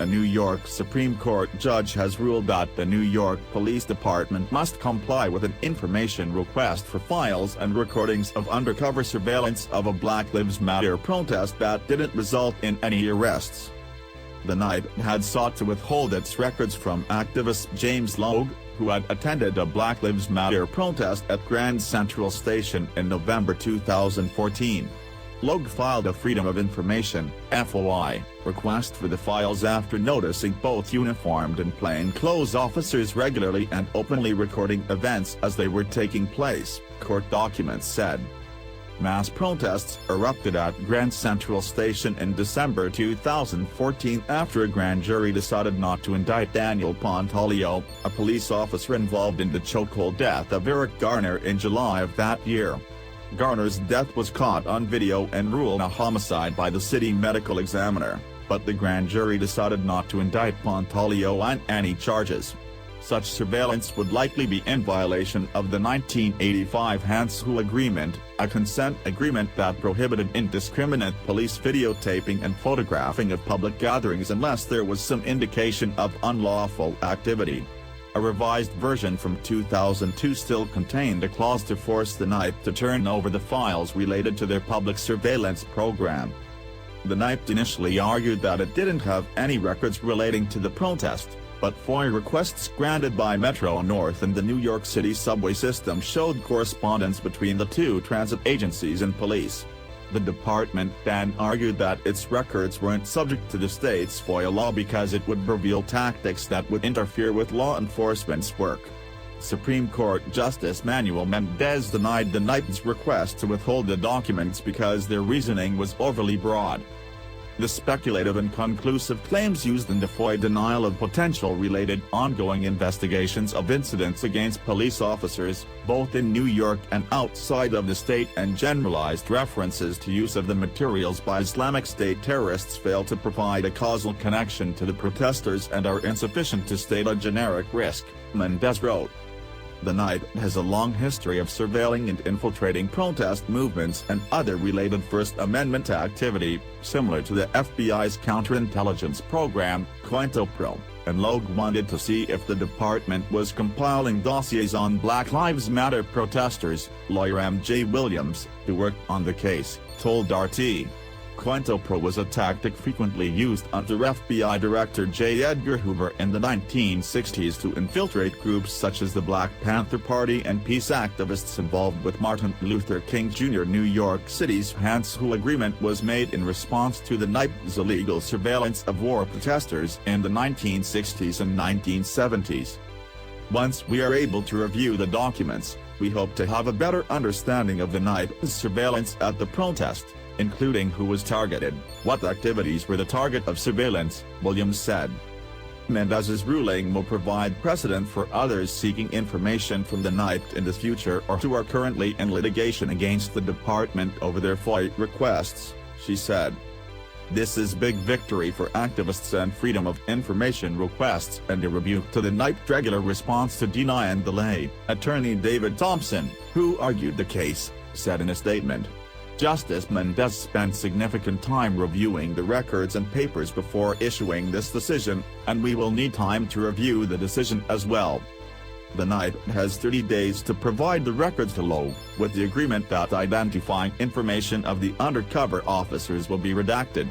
A New York Supreme Court judge has ruled that the New York Police Department must comply with an information request for files and recordings of undercover surveillance of a Black Lives Matter protest that didn't result in any arrests. The NYPD had sought to withhold its records from activist James Logue, who had attended a Black Lives Matter protest at Grand Central Station in November 2014. Logue filed a Freedom of Information (FOI) request for the files after noticing both uniformed and plainclothes officers regularly and openly recording events as they were taking place, court documents said. Mass protests erupted at Grand Central Station in December 2014 after a grand jury decided not to indict Daniel Pantaleo, a police officer involved in the chokehold death of Eric Garner in July of that year. Garner's death was caught on video and ruled a homicide by the city medical examiner, but the grand jury decided not to indict Pantaleo on any charges. Such surveillance would likely be in violation of the 1985 Handschu Agreement, a consent agreement that prohibited indiscriminate police videotaping and photographing of public gatherings unless there was some indication of unlawful activity. A revised version from 2002 still contained a clause to force the NYPD to turn over the files related to their public surveillance program. The NYPD initially argued that it didn't have any records relating to the protest, but FOI requests granted by Metro North and the New York City subway system showed correspondence between the two transit agencies and police. The department then argued that its records weren't subject to the state's FOIA law because it would reveal tactics that would interfere with law enforcement's work. Supreme Court Justice Manuel Mendez denied the NYPD's request to withhold the documents because their reasoning was overly broad. The speculative and conclusive claims used in the FOI denial of potential related ongoing investigations of incidents against police officers, both in New York and outside of the state, and generalized references to use of the materials by Islamic State terrorists fail to provide a causal connection to the protesters and are insufficient to state a generic risk, Mendez wrote. The NYPD has a long history of surveilling and infiltrating protest movements and other related First Amendment activity, similar to the FBI's counterintelligence program, COINTELPRO, and Logue wanted to see if the department was compiling dossiers on Black Lives Matter protesters, lawyer M.J. Williams, who worked on the case, told RT. COINTELPRO was a tactic frequently used under FBI Director J. Edgar Hoover in the 1960s to infiltrate groups such as the Black Panther Party and peace activists involved with Martin Luther King Jr. New York City's Handschu Agreement was made in response to the NYPD's illegal surveillance of war protesters in the 1960s and 1970s. Once we are able to review the documents, we hope to have a better understanding of the NYPD's surveillance at the protest, including who was targeted, what activities were the target of surveillance, Williams said. Mendez's ruling will provide precedent for others seeking information from the NYPD in the future or who are currently in litigation against the department over their FOI requests, she said. This is big victory for activists and freedom of information requests and a rebuke to the NYPD's regular response to deny and delay, Attorney David Thompson, who argued the case, said in a statement. Justice Mendez spent significant time reviewing the records and papers before issuing this decision, and we will need time to review the decision as well. The NYPD has 30 days to provide the records to Logue, with the agreement that identifying information of the undercover officers will be redacted.